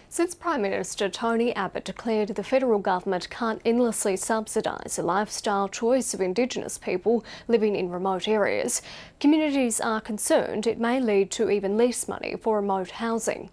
Since Prime Minister Tony Abbott declared the federal government can't endlessly subsidise the lifestyle choice of indigenous people living in remote areas, communities are concerned it may lead to even less money for remote housing.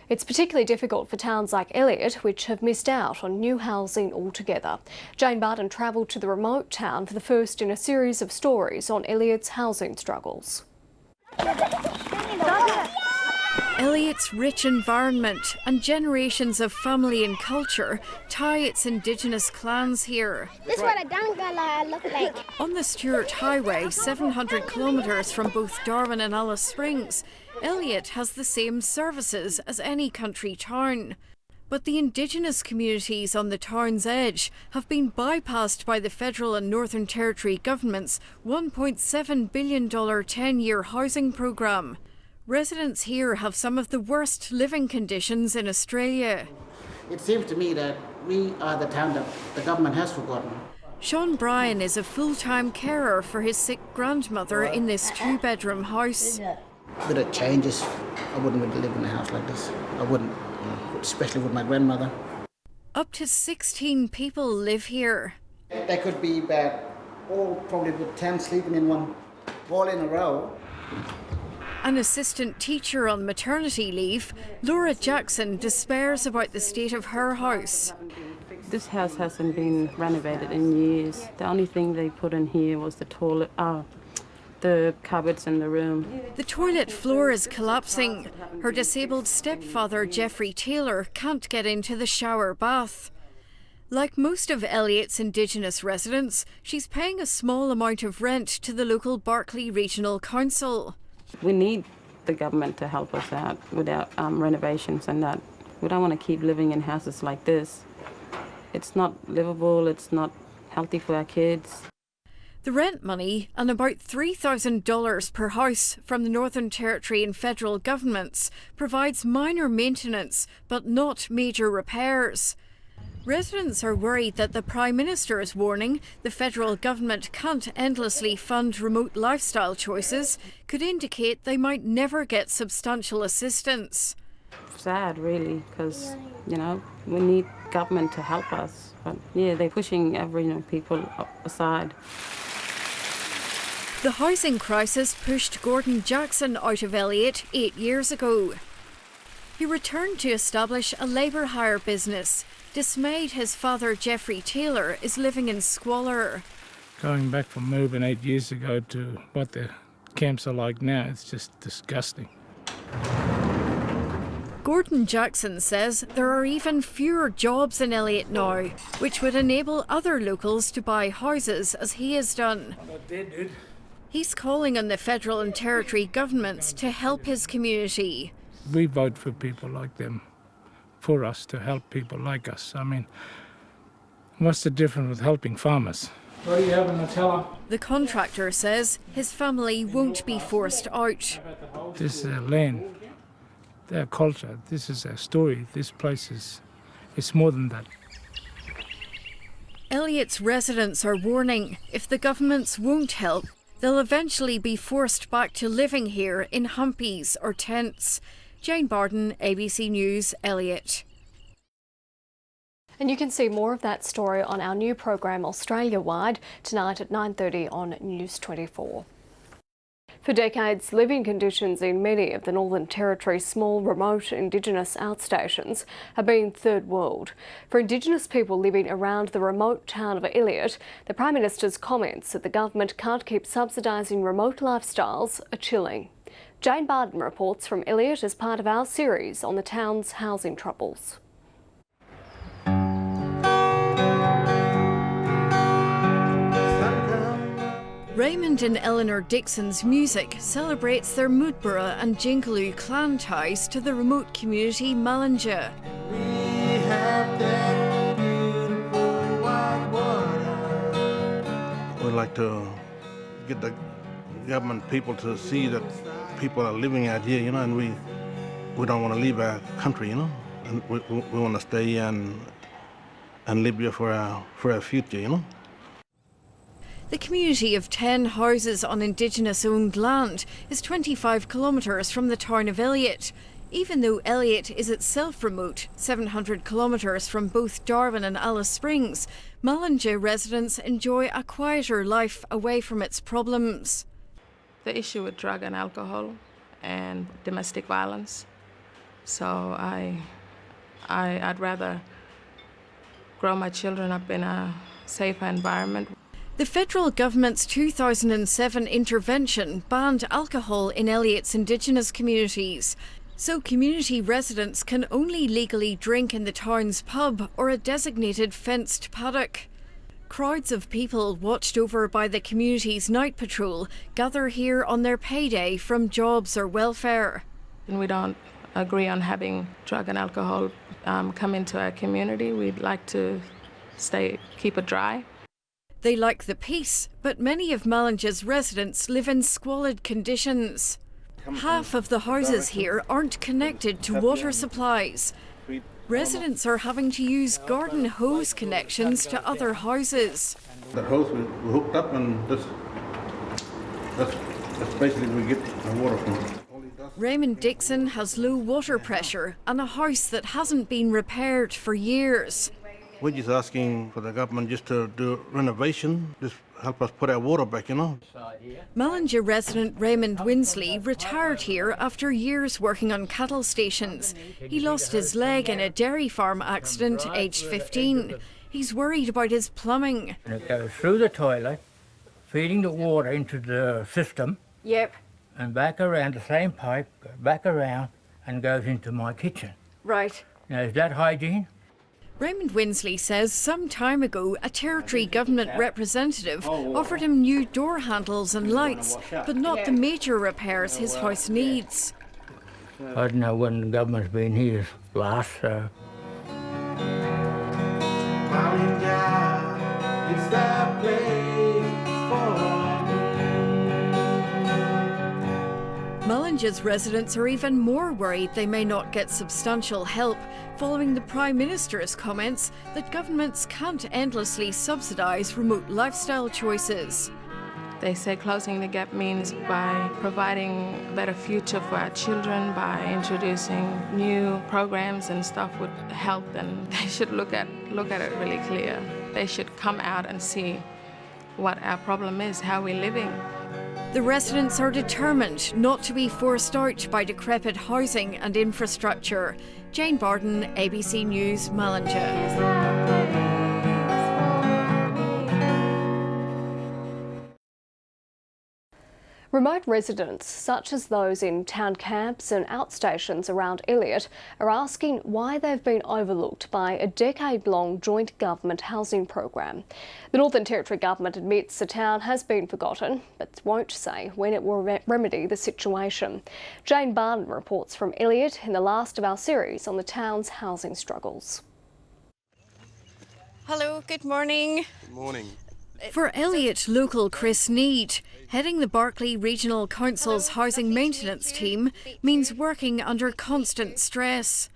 It's particularly difficult for towns like Elliott, which have missed out on new housing altogether. Jane Barton travelled to the remote town for the first in a series of stories on Elliott's housing struggles. Elliott's rich environment and generations of family and culture tie its indigenous clans here. This is what a dangala look like. On the Stuart Highway, 700 kilometres from both Darwin and Alice Springs, Elliott has the same services as any country town. But the indigenous communities on the town's edge have been bypassed by the federal and Northern Territory government's $1.7 billion 10-year housing programme. Residents here have some of the worst living conditions in Australia. It seems to me that we are the town that the government has forgotten. Sean Bryan is a full-time carer for his sick grandmother in this two-bedroom house. With the changes, I wouldn't want to live in a house like this. I wouldn't, especially with my grandmother. Up to 16 people live here. There could be about probably with 10 sleeping in one, all in a row. An assistant teacher on maternity leave, Laura Jackson despairs about the state of her house. This house hasn't been renovated in years. The only thing they put in here was the toilet, the cupboards in the room. The toilet floor is collapsing. Her disabled stepfather, Jeffrey Taylor, can't get into the shower bath. Like most of Elliott's Indigenous residents, she's paying a small amount of rent to the local Barkly Regional Council. We need the government to help us out with our renovations and that. We don't want to keep living in houses like this. It's not livable, it's not healthy for our kids. The rent money and about $3,000 per house from the Northern Territory and federal governments provides minor maintenance but not major repairs. Residents are worried that the Prime Minister is warning the federal government can't endlessly fund remote lifestyle choices could indicate they might never get substantial assistance. Sad, really, because, we need government to help us. But, they're pushing Aboriginal people aside. The housing crisis pushed Gordon Jackson out of Elliott 8 years ago. He returned to establish a labour hire business. Dismayed his father, Jeffrey Taylor, is living in squalor. Going back from Melbourne 8 years ago to what the camps are like now, it's just disgusting. Gordon Jackson says there are even fewer jobs in Elliott now, which would enable other locals to buy houses as he has done. He's calling on the federal and territory governments to help his community. We vote for people like them, for us to help people like us. I mean, what's the difference with helping farmers? What do you have, Nutella? The contractor says his family won't be forced out. This is their land, their culture, this is their story. This place it's more than that. Elliott's residents are warning if the governments won't help, they'll eventually be forced back to living here in humpies or tents. Jane Barton, ABC News, Elliott. And you can see more of that story on our new program Australia-wide tonight at 9:30 on News 24. For decades, living conditions in many of the Northern Territory's small, remote Indigenous outstations have been third world. For Indigenous people living around the remote town of Elliott, the Prime Minister's comments that the government can't keep subsidising remote lifestyles are chilling. Jane Barton reports from Elliott as part of our series on the town's housing troubles. Raymond and Eleanor Dixon's music celebrates their Moodborough and Jingaloo clan ties to the remote community Mallinja. We'd like to get the government people to see that people are living out here, and we don't want to leave our country, and we want to stay and live here for our future, The community of 10 houses on Indigenous-owned land is 25 kilometres from the town of Elliott. Even though Elliott is itself remote, 700 kilometres from both Darwin and Alice Springs, Mallinga residents enjoy a quieter life away from its problems. The issue with drug and alcohol and domestic violence. So I'd rather grow my children up in a safer environment. The federal government's 2007 intervention banned alcohol in Elliott's Indigenous communities, so community residents can only legally drink in the town's pub or a designated fenced paddock. Crowds of people watched over by the community's night patrol gather here on their payday from jobs or welfare. And we don't agree on having drug and alcohol come into our community. We'd like to keep it dry. They like the peace, but many of Mallinga's residents live in squalid conditions. Half of the houses here aren't connected to water supplies. Residents are having to use garden hose connections to other houses. That hose we hooked up, and that's basically where we get the water from. Raymond Dixon has low water pressure and a house that hasn't been repaired for years. We're just asking for the government just to do renovation, just help us put our water back, you know. Mallinga resident Raymond Winsley retired here after years working on cattle stations. He lost his leg in a dairy farm accident aged 15. He's worried about his plumbing. And it goes through the toilet, feeding the water into the system. Yep. And back around the same pipe, back around and goes into my kitchen. Right. Now, is that hygiene? Raymond Winsley says some time ago a territory government representative offered him new door handles and lights, but not the major repairs his house needs. I don't know when the government's been here last, so... Mallinga's residents are even more worried they may not get substantial help following the Prime Minister's comments that governments can't endlessly subsidise remote lifestyle choices. They say closing the gap means by providing a better future for our children, by introducing new programs and stuff would help, and they should look at it really clear. They should come out and see what our problem is, how we're living. The residents are determined not to be forced out by decrepit housing and infrastructure. Jane Barden, ABC News, Mallinga. Remote residents, such as those in town camps and outstations around Elliott, are asking why they've been overlooked by a decade-long joint government housing program. The Northern Territory government admits the town has been forgotten, but won't say when it will remedy the situation. Jane Barden reports from Elliott in the last of our series on the town's housing struggles. Hello, good morning. Good morning. For Elliott local Chris Need, heading the Barkly Regional Council's housing maintenance team means working under constant stress.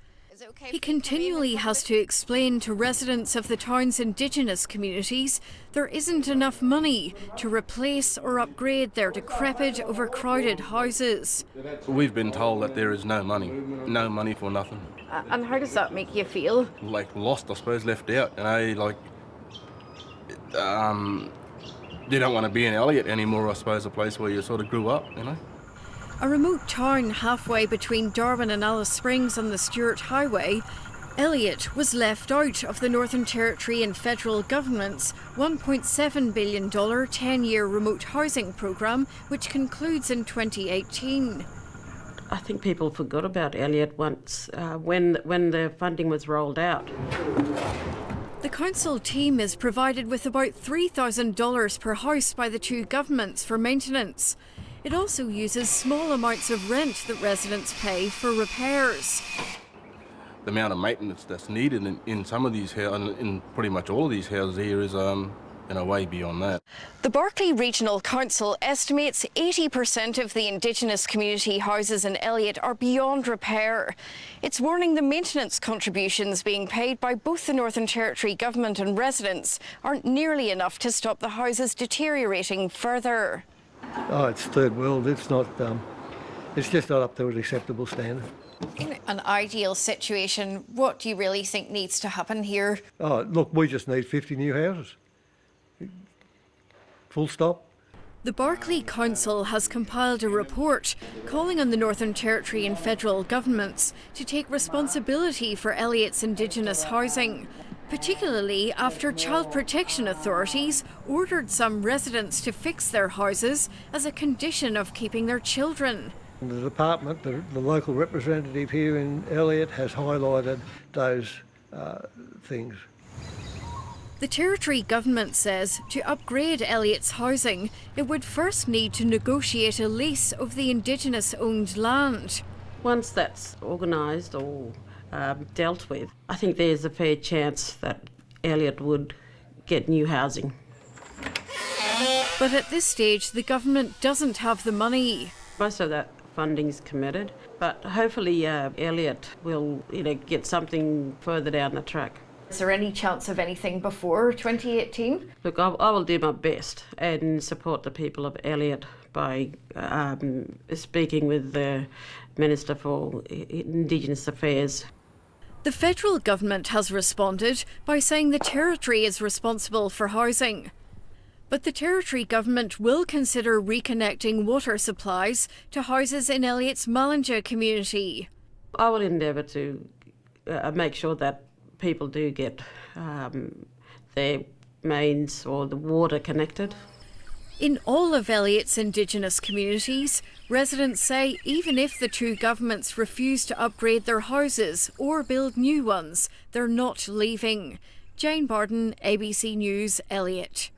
He continually has to explain to residents of the town's Indigenous communities there isn't enough money to replace or upgrade their decrepit, overcrowded houses. We've been told that there is no money for nothing. And how does that make you feel? Like lost, I suppose, left out, you know, like... you don't want to be in Elliott anymore, I suppose, a place where you sort of grew up, you know. A remote town halfway between Darwin and Alice Springs on the Stewart Highway, Elliott was left out of the Northern Territory and federal government's $1.7 billion 10-year remote housing programme, which concludes in 2018. I think people forgot about Elliott once when the funding was rolled out. The council team is provided with about $3,000 per house by the two governments for maintenance. It also uses small amounts of rent that residents pay for repairs. The amount of maintenance that's needed in some of these houses, in pretty much all of these houses here, is in a way beyond that. The Barkly Regional Council estimates 80% of the Indigenous community houses in Elliott are beyond repair. It's warning the maintenance contributions being paid by both the Northern Territory government and residents aren't nearly enough to stop the houses deteriorating further. Oh, it's third world. It's not. It's just not up to an acceptable standard. In an ideal situation, what do you really think needs to happen here? Oh, look, we just need 50 new houses. Full stop. The Barclay Council has compiled a report calling on the Northern Territory and federal governments to take responsibility for Elliott's Indigenous housing, particularly after Child Protection authorities ordered some residents to fix their houses as a condition of keeping their children. The department, the local representative here in Elliott, has highlighted those things. The Territory government says to upgrade Elliott's housing, it would first need to negotiate a lease of the Indigenous-owned land. Once that's organised or dealt with, I think there's a fair chance that Elliott would get new housing. But at this stage, the government doesn't have the money. Most of that funding's committed, but hopefully Elliott will, get something further down the track. Is there any chance of anything before 2018? Look, I will do my best and support the people of Elliott by speaking with the Minister for Indigenous Affairs. The federal government has responded by saying the Territory is responsible for housing. But the Territory government will consider reconnecting water supplies to houses in Elliott's Mallinga community. I will endeavour to make sure that people do get their mains or the water connected. In all of Elliott's Indigenous communities, residents say even if the two governments refuse to upgrade their houses or build new ones, they're not leaving. Jane Barden, ABC News, Elliott.